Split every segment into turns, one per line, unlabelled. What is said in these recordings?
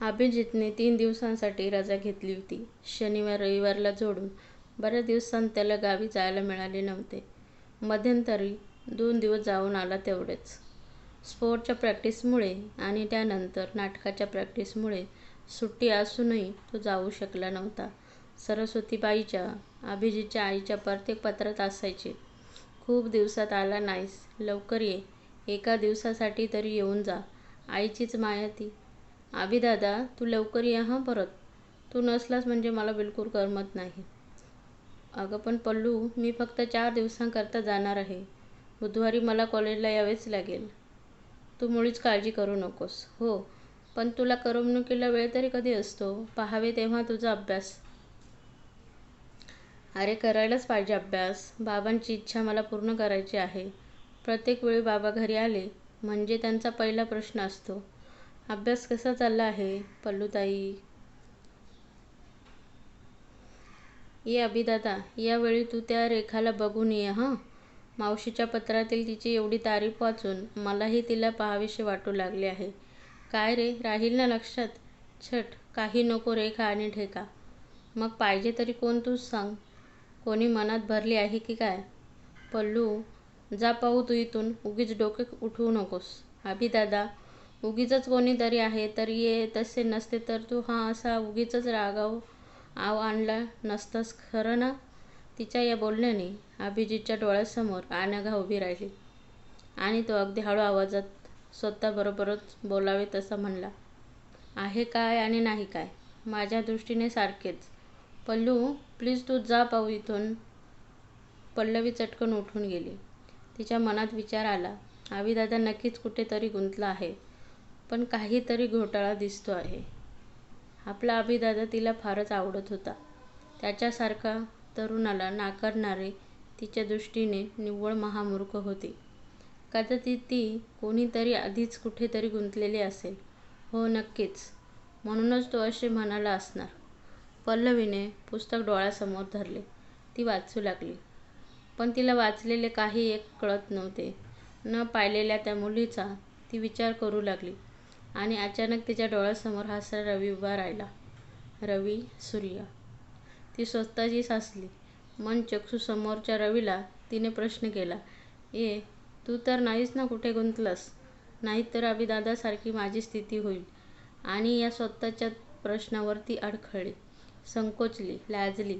अभिजितने 3 दिवसांसाठी रजा घेतली होती. शनिवार रविवारला जोडून बऱ्याच दिवसांत त्याला गावी जायला मिळाले नव्हते. मध्यंतरी 2 दिवस जाऊन आला तेवढेच. स्पोर्टच्या प्रॅक्टिसमुळे आणि त्यानंतर नाटकाच्या प्रॅक्टिसमुळे सुट्टी असूनही तो जाऊ शकला नव्हता. सरस्वतीबाईच्या, अभिजितच्या आईच्या प्रत्येक पत्रात असायचे, खूप दिवसात आला नाहीस, लवकर ये, एका दिवसासाठी तरी येऊन जा. आईचीच माया ती. अभिदादा, तू लवकर ये हं परत. तू नसलास म्हणजे मला बिलकुल करमत नाही. अगं पण पल्लू, मी फक्त 4 दिवसांकरता जाणार आहे. बुधवारी मला कॉलेजला यावेच लागेल. तू मुळीच काळजी करू नकोस. हो, पण तुला करमणुकीला वेळ तरी कधी असतो? पाहावे तेव्हा तुझा अभ्यास. अरे करायलाच पाहिजे अभ्यास. बाबांची इच्छा मला पूर्ण करायची आहे. प्रत्येक वेळी बाबा घरी आले म्हणजे त्यांचा पहिला प्रश्न असतो, अभ्यास कसा चालला आहे पल्लूताई? ये अभिदादा, यावेळी तू त्या रेखाला बघून ये हं. मावशीच्या पत्रातील तिची एवढी तारीफ वाचून मलाही तिला पाहावीशी वाटू लागले आहे. काय रे, राहील ना लक्षात? छट, काही नको रेखा आणि ठेका. मग पाहिजे तरी कोण तूच सांग. कोणी मनात भरली आहे की काय? पल्लू, जा पाहू तू इथून. उगीच डोके उठवू नकोस. अभिदादा, उगीचच कोणीतरी आहे तर ये, तसे नसते तर तू हा असा उगीचच रागाव आव आणला नसतास खरं ना? तिच्या या बोलण्याने अभिजितच्या डोळ्यासमोर अनघा उभी राहिली आणि तो अगदी हळू आवाजात स्वतःबरोबरच बोलावे तसा म्हणला, आहे काय आणि नाही काय, माझ्या दृष्टीने सारखेच. पल्लू, प्लीज तू जा पाहू इथून. पल्लवी चटकन उठून गेली. तिच्या मनात विचार आला, अभिदादा नक्कीच कुठेतरी गुंतला आहे, पण काहीतरी घोटाळा दिसतो आहे. आपला अभिदादा तिला फारच आवडत होता. त्याच्यासारखा तरुणाला नाकारणारे तिच्या दृष्टीने निव्वळ महामूर्ख होते. कदाचित ती कोणीतरी आधीच कुठेतरी गुंतलेली असेल. हो नक्कीच, म्हणूनच तो असे म्हणाला असणार. पल्लवीने पुस्तक डोळ्यासमोर धरले. ती वाचू लागली. पण तिला वाचलेले काही एक कळत नव्हते. न पाहिलेल्या त्या मुलीचा ती विचार करू लागली आणि अचानक तिच्या डोळ्यासमोर हसरा रवी उभा राहिला. रवी, सूर्य. ती स्वतःचीच हसली. मन चक्षू समोरच्या रवीला तिने प्रश्न केला, ए, तू तर नाहीस ना कुठे गुंतलास? नाहीतर अभिदादासारखी माझी स्थिती होईल. आणि या स्वतःच्या प्रश्नावर ती अडखळली, संकोचली, लाजली.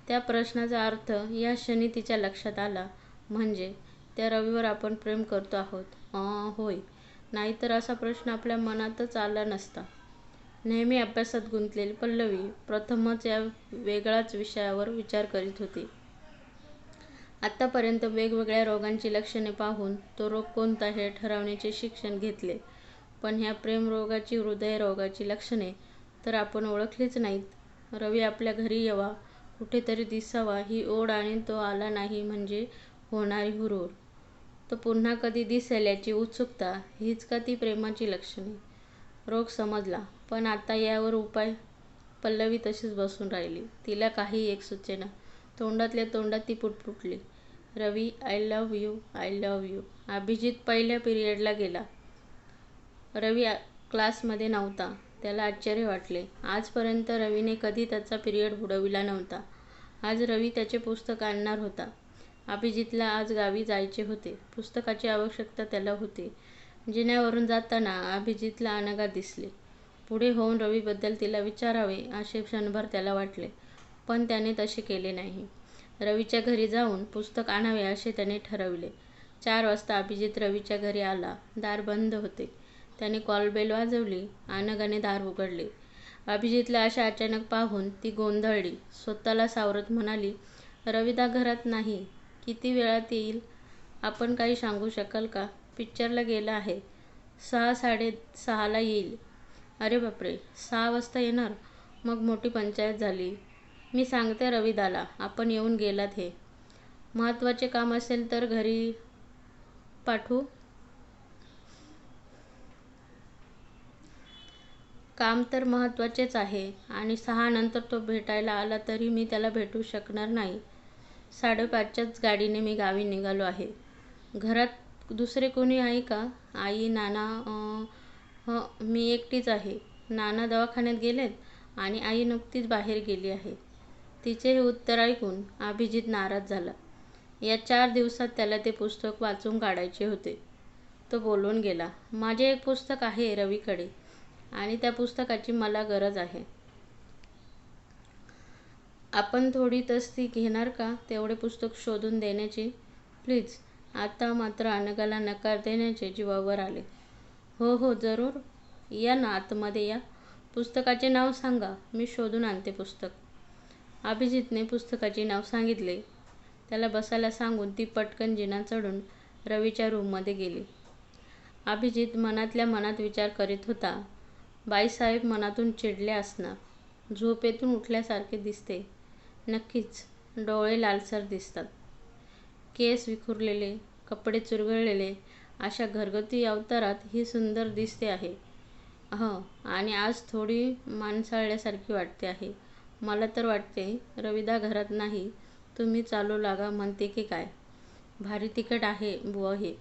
त्या प्रश्नाचा अर्थ या क्षणी तिच्या लक्षात आला, म्हणजे त्या रवीवर आपण प्रेम करतो आहोत. होय, नाहीतर असा प्रश्न आपल्या मनातच आला नसता. नेहमी अभ्यासात गुंतलेली पल्लवी प्रथमच या वेगळ्याच विषयावर विचार करीत होती. आत्तापर्यंत वेगवेगळ्या रोगांची लक्षणे पाहून तो रोग कोणता हे ठरवण्याचे शिक्षण घेतले, पण ह्या प्रेमरोगाची, हृदयरोगाची लक्षणे तर आपण ओळखलीच नाहीत. रवी आपल्या घरी यावा, कुठेतरी दिसावा ही ओढ आणि तो आला नाही म्हणजे होणारी हुरहूर, तो पुन्हा कधी दिसेल याची उत्सुकता, हीच का ती प्रेमाची लक्षणे? रोग समजला, पण आता यावर उपाय? पल्लवी तशीच बसून राहिली. तिला काही एक सुचेना. तोंडातल्या तोंडात ती पुटपुटली, Ravi, I love you, I love you. Abhijit पहिल्या पिरियडला गेला. रवी क्लासमध्ये नव्हता. त्याला आश्चर्य वाटले. आजपर्यंत रवीने कधी त्याचा पिरियड बुडविला नव्हता. आज रवी त्याचे पुस्तक आणणार होता. अभिजितला आज गावी जायचे होते. पुस्तकाची आवश्यकता त्याला होती. जिन्यावरून जाताना अभिजितला अनघा दिसली. पुढे होऊन रवीबद्दल तिला विचारावे असे क्षणभर त्याला वाटले, पण त्याने तसे केले नाही. रवीच्या घरी जाऊन पुस्तक आणावे असे त्याने ठरविले. 4 वाजता अभिजित रवीच्या घरी आला. दार बंद होते. त्याने कॉलबेल वाजवली. अनघाने दार उघडले. अभिजितला अशा अचानक पाहून ती गोंधळली. स्वतःला सावरत म्हणाली, रवीदा घरात नाही. किती वेळात येईल? आपण काही सांगू शकाल का? पिक्चरला गेला आहे. 6:30ला येईल. अरे बापरे, 6 वाजता येणार? मग मोठी पंचायत झाली. मी सांगते रवीदाला आपण येऊन गेलात हे. महत्त्वाचे काम असेल तर घरी पाठवू? काम तर महत्त्वाचेच आहे आणि 6 नंतर तो भेटायला आला तरी मी त्याला भेटू शकणार नाही. 5:30च्याच गाडीने मी गावी निघालो आहे. घरात दुसरे कोणी आहे का? आई, नाना? मी एकटीच आहे. नाना दवाखान्यात गेलेत आणि आई नुकतीच बाहेर गेली आहे. तिचे हे उत्तर ऐकून अभिजित नाराज झाला. या 4 दिवसात त्याला ते पुस्तक वाचून काढायचे होते. तो बोलून गेला, माझे एक पुस्तक आहे रवीकडे आणि त्या पुस्तकाची मला गरज आहे. आपण थोडी तस्ती घेणार का तेवढे पुस्तक शोधून देण्याची? प्लीज. आता मात्र अनघाला नकार देण्याचे जीवावर आले. हो हो जरूर, या ना आतमध्ये या. पुस्तकाचे नाव सांगा, मी शोधून आणते पुस्तक. अभिजितने पुस्तकाचे नाव सांगितले. त्याला बसायला सांगून ती पटकन जिना चढून रवीच्या रूममध्ये गेली. अभिजित मनातल्या मनात विचार करीत होता, बाईसाहेब मनातून चिडले असणार. झोपेतून उठल्यासारखे दिसते. नक्कीच. डोळे लालसर दिसतात. केस विखुरलेले, कपडे चुरगळलेले, अशा घरगुती अवतारात ही सुंदर दिसते आहे. आणि आज थोडी माणसाळल्यासारखी वाटते आहे. मला तर वाटते रविदा घरात नाही, तुम्ही चालू लागा म्हणते की काय. भारी तिखट आहे बुवा हे.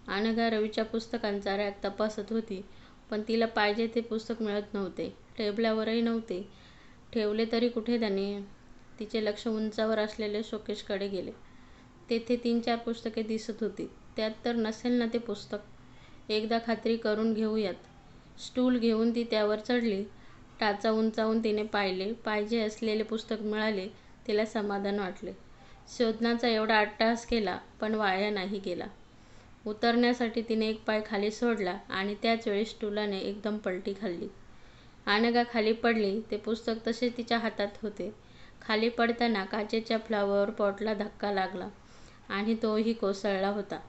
अनघा रवीच्या पुस्तकांचा रॅक तपासत होती, पण तिला पाहिजे ते पुस्तक मिळत नव्हते. टेबलावरही नव्हते. ठेवले तरी कुठे त्याने? तिचे लक्ष उंचावर असलेले शोकेसकडे गेले. तेथे 3-4 पुस्तके दिसत होती. त्यात तर नसेल ना ते पुस्तक? एकदा खात्री करून घेऊयात. स्टूल घेऊन ती त्यावर चढली. टाचा उंचावून तिने पाहिले. पाहिजे असलेले पुस्तक मिळाले. तिला समाधान वाटले. शोधण्याचा एवढा अट्टहास केला, पण वाया नाही गेला. उतरण्यासाठी तिने एक पाय खाली सोडला आणि त्याच वेळी स्टूलाने एकदम पलटी खाल्ली. अनघा खाली पडली. ते पुस्तक तसेच तिच्या हातात होते. खाली पडताना काचेच्या फ्लॉवर पॉटला धक्का लागला आणि तोही कोसळला होता.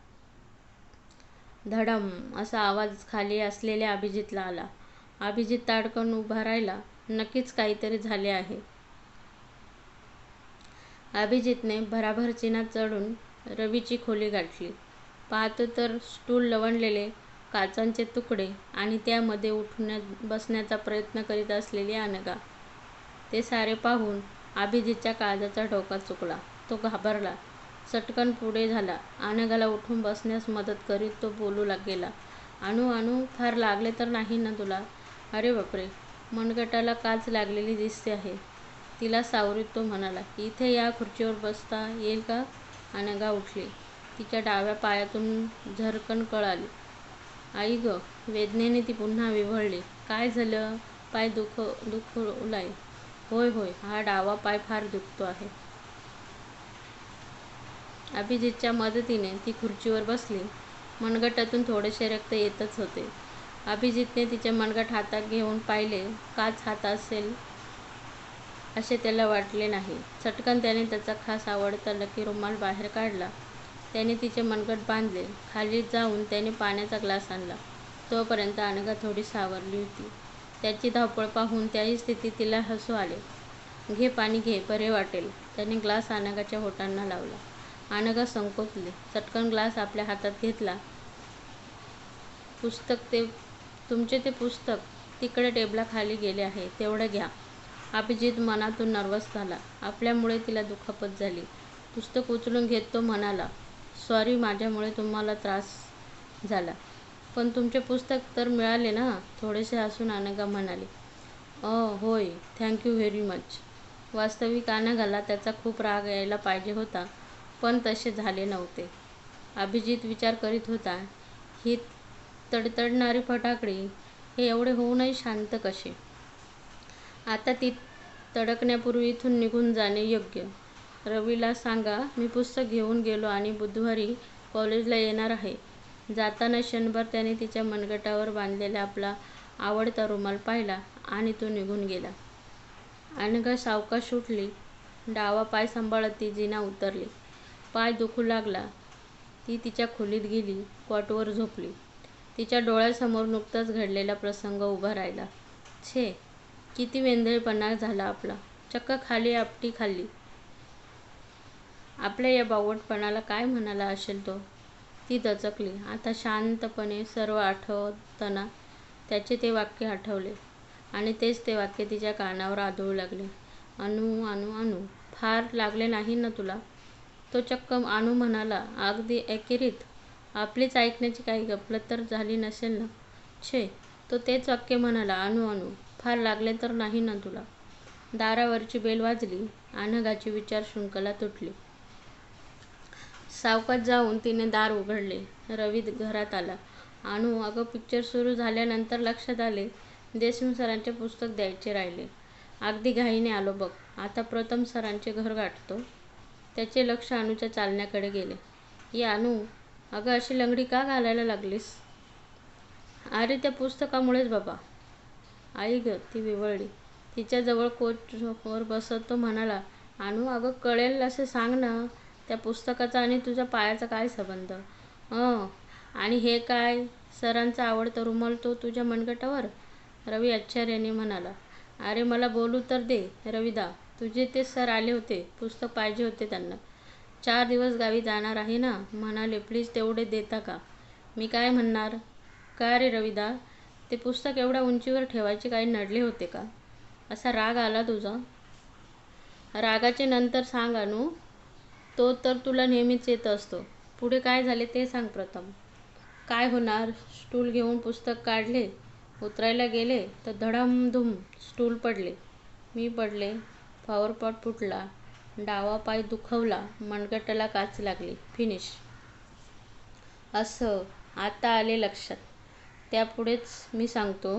धडम असा आवाज खाली असलेल्या अभिजितला आला. अभिजित ताडकन उभा राहिला. नक्कीच काहीतरी झाले आहे. अभिजितने भराभर चिनात चढून रवीची खोली गाठली. पाहतो तर स्टूल लवणलेले, काचांचे तुकडे आणि त्यामध्ये बसण्याचा प्रयत्न करीत असलेली अनघा. ते सारे पाहून अभिजितच्या काळजाचा ठोका चुकला. तो घाबरला. चटकन पुढे झाला. अनघाला उठून बसण्यास मदत करीत तो बोलू गेला, अनु फार लागले तर नाही ना तुला? अरे बापरे, मनगटाला काच लागलेली दिसते आहे. तिला सावरीत तो म्हणाला, इथे या खुर्चीवर बसता येईल का? अनघा उठली. तिच्या डाव्या पायातून झरकण कळ आली. आई ग. वेदनेने ती पुन्हा विव्हळली. काय झालं? पाय दुखलाय? होय, हा डावा पाय फार दुखतो आहे. अभिजितच्या मदतीने ती खुर्चीवर बसली. मनगटातून थोडेसे रक्त येतच होते. अभिजितने तिचे मनगट हातात घेऊन पाहिले. काच हात असेल असे त्याला वाटले नाही. चटकन त्याने त्याचा खास आवडता लकी रुमाल बाहेर काढला. त्याने तिचे मनगट बांधले. खाली जाऊन त्याने पाण्याचा ग्लास आणला. तोपर्यंत अनघा थोडी सावरली होती. त्याची धावपळ पाहून त्याही स्थितीत तिला हसू आले. घे पाणी घे, बरे वाटेल. त्याने ग्लास अनघाच्या ओठांना लावला. अनघा संकोचली. चटकन ग्लास आपल्या हातात घेतला. तुमचे ते पुस्तक तिकडे टेबलाखाली गेले आहे, तेवढं घ्या. अभिजित मनातून नर्वस झाला. आपल्यामुळे तिला दुखापत झाली. पुस्तक उचलून घेत तो म्हणाला, सॉरी, माझ्यामुळे तुम्हाला त्रास झाला. पण तुमचे पुस्तक तर मिळाले ना? थोडेसे हसून अनघा म्हणाली. होय, थँक्यू व्हेरी मच. वास्तविक अनघाला त्याचा खूप राग यायला पाहिजे होता, पण तसे झाले नव्हते. अभिजित विचार करीत होता, ही तडतडणारी फटाकडी हे एवढे होऊनही शांत कसे? आता ती तडकण्यापूर्वी इथून निघून जाणे योग्य. रवीला सांगा मी पुस्तक घेऊन गेलो आणि बुधवारी कॉलेजला येणार आहे. जाताना क्षणभर त्याने तिच्या मनगटावर बांधलेला आपला आवडता रुमाल पाहिला आणि तो निघून गेला. अनघा सावकाश उठली. डावा पाय सांभाळत ती जिना उतरली. पाय दुखू लागला. ती तिच्या खोलीत गेली. कॉटवर झोपली. तिच्या डोळ्यासमोर नुकताच घडलेला प्रसंग उभा राहिला. छे, किती वेंधळेपणा झाला आपला. चक्क खाली आपटी खाल्ली. आपल्या या बावटपणाला काय म्हणाला असेल तो? ती दचकली. आता शांतपणे सर्व आठवताना त्याचे ते वाक्य आठवले आणि तेच ते वाक्य तिच्या कानावर आदळू लागले. अनु, फार लागले नाही ना तुला? तो चक्क अनु म्हणाला. अगदी एकेरीत. आपलीच ऐकण्याची काही गफलत तर झाली नसेल ना? छे, तो तेच वाक्य म्हणाला. अनु अनु, फार लागले तर नाही ना तुला? दारावरची बेल वाजली. अनघाची विचार शृंखला तुटली. सावकाश जाऊन तिने दार उघडले. रवी घरात आला. अनु, अगं पिक्चर सुरू झाल्यानंतर लक्षात आले देशमुख सरांचे पुस्तक द्यायचे राहिले. अगदी घाईने आलो बघ. आता प्रथम सरांचे घर गाठतो. त्याचे लक्ष अनुच्या चालण्याकडे गेले. ये अनु, अगं अशी लंगडी का घालायला लागलीस? अरे त्या पुस्तकामुळेच बाबा. आई ग, ती विवळली. तिच्याजवळ कोचवर बसत तो म्हणाला. अनु, अगं कळेल असे सांग ना, त्या पुस्तकाचा आणि तुझ्या पायाचा काय संबंध? आणि हे काय? सरांचा आवडता रुमाल तो तुझ्या मनगटावर? रवी आश्चर्याने म्हणाला. अरे मला बोलू तर दे रविदा. तुझे ते सर आले होते. पुस्तक पाहिजे होते त्यांना. 4 दिवस गावी जाणार आहे ना. म्हणाले प्लीज तेवढे देता का? मी काय म्हणणार? का रे रविदा, ते पुस्तक एवढ्या उंचीवर ठेवायचे काही नडले होते का? असा राग आला तुझा? रागाचे नंतर सांग अनु. तो तर तुला नेहमीच येत असतो. पुढे काय झाले ते सांग प्रथम. काय होणार? स्टूल घेऊन पुस्तक काढले. उतरायला गेले तर धडामधूम स्टूल पडले. मी पडले. फ्लॉवरपॉट फुटला. डावा पाय दुखवला. मनगटाला काच लागली. फिनिश. असं. आता आले लक्षात. त्यापुढेच मी सांगतो.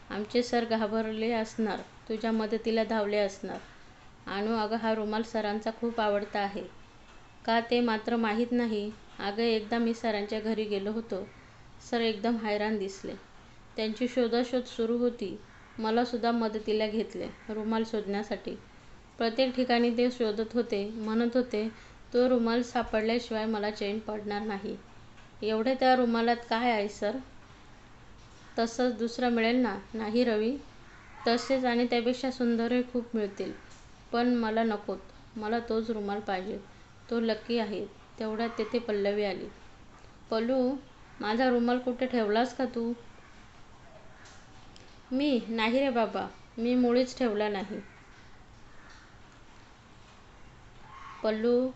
आमचे सर घाबरले असणार. तुझ्या मदतीला धावले असणार. अनु, अगं हा रुमाल सरांचा खूप आवडता आहे. का ते मात्र माहीत नाही. अगं एकदा मी सरांच्या घरी गेलो होतो. सर एकदम हैराण दिसले. त्यांची शोधाशोध सुरू होती. मला सुद्धा मदतीला घेतले रुमाल शोधण्यासाठी. प्रत्येक ठिकाणी ते शोधत होते. म्हणत होते तो रुमाल सापडल्याशिवाय मला चैन पडणार नाही. एवढे त्या रुमालात काय आहे सर? तसंच दुसरं मिळेल ना? नाही रवी, तसेच आणि त्यापेक्षा सुंदरही खूप मिळतील. पण मला नकोत. मला तोच रुमाल पाहिजे. तो लकी आहे. तेवढ्यात तेथे पल्लवी आली. पल्लू, माझा रुमाल कुठे ठेवलास का तू? मी नाही रे बाबा, मी मुळीच ठेवला नाही. पल्लू,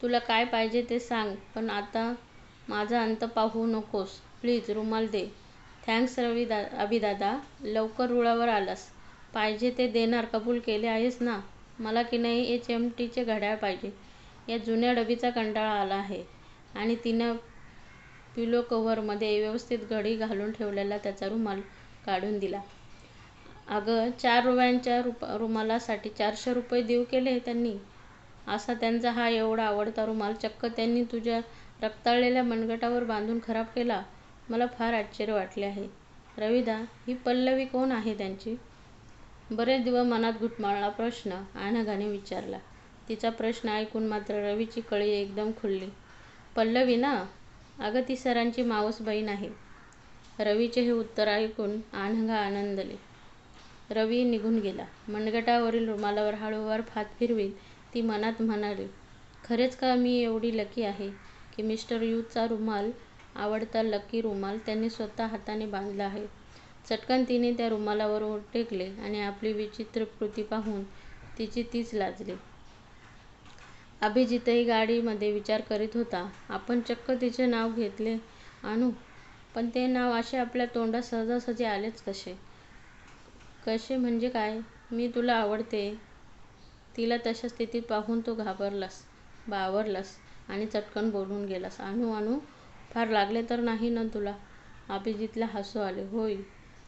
तुला काय पाहिजे ते सांग, पण आता माझा अंत पाहू नकोस. प्लीज रुमाल दे. थँक्स अभिदादा, लवकर रुळावर आलास. पाहिजे ते देणार कबूल केले आहेस ना? मला की नाही HMTचे घड्याळ पाहिजे. या जुन्या डबीचा कंटाळा आला आहे. आणि तिनं पिलो कव्हरमध्ये व्यवस्थित घडी घालून ठेवलेला त्याचा रुमाल काढून दिला. अगं 4 रुपयांच्या रुमालासाठी 400 रुपये देऊ केले त्यांनी. असा त्यांचा हा एवढा आवडता रुमाल चक्क त्यांनी तुझ्या रक्ताळलेल्या मनगटावर बांधून खराब केला. मला फार आश्चर्य वाटले आहे. रविदा, ही पल्लवी कोण आहे त्यांची? बरेच दिवस मनात घुटमाळला प्रश्न अनघाने विचारला. तिचा प्रश्न ऐकून मात्र रवीची कळी एकदम खुलली. पल्लवी ना? अगं ती सरांची मावस बहीण आहे. रवीचे हे उत्तर ऐकून अनघा आनंदले. रवी निघून गेला. मनगटावरील रुमालावर हळूवार हात फिरवीत ती मनात म्हणाली, खरेच का मी एवढी लकी आहे की मिस्टर यूचा रुमाल, आवडता लकी रुमाल त्यांनी स्वतः हाताने बांधला आहे. चटकन तिने त्या रुमालावर ओठ टेकले आणि आपली विचित्र कृती पाहून तिची तीच लाजली. अभिजितही गाडीमध्ये विचार करीत होता. आपण चक्क तिचे नाव घेतले अनु, पण ते नाव असे आपल्या तोंडात सहजासहजी आलेच कसे? कसे म्हणजे काय? मी तुला आवडते. तिला तशा स्थितीत पाहून तो बावरलास आणि चटकन बोलून गेलास. अनु अनु, फार लागले तर नाही ना तुला? अभिजितला हसू आले. होय,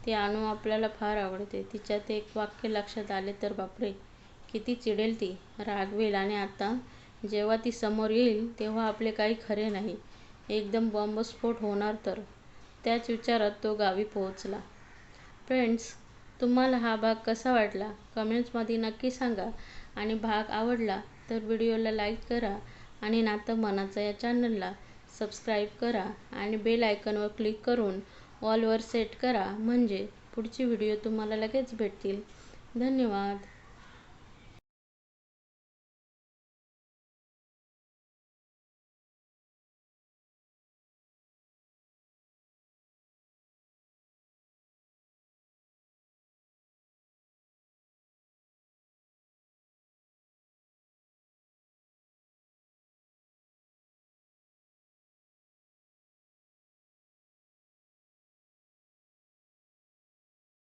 ती अनु आपल्याला फार आवडते. तिच्यात एक वाक्य लक्षात आले तर बापरे, किती चिडेल ती, रागवेल. आणि आता जेव्हा ती समोर येईल तेव्हा आपले काही खरे नाही. एकदम बॉम्बस्फोट होणार तर. त्याच विचारात तो गावी पोहोचला. फ्रेंड्स, तुम्हाला हा भाग कसा वाटला कमेंट्समध्ये नक्की सांगा. आणि भाग आवडला तर व्हिडिओला लाईक करा आणि नातं मनाचं या चॅनलला सबस्क्राईब करा आणि बेल आयकॉनवर क्लिक करून ऑलवर सेट करा, म्हणजे पुढचे व्हिडिओ तुम्हाला लगेच भेटतील. धन्यवाद.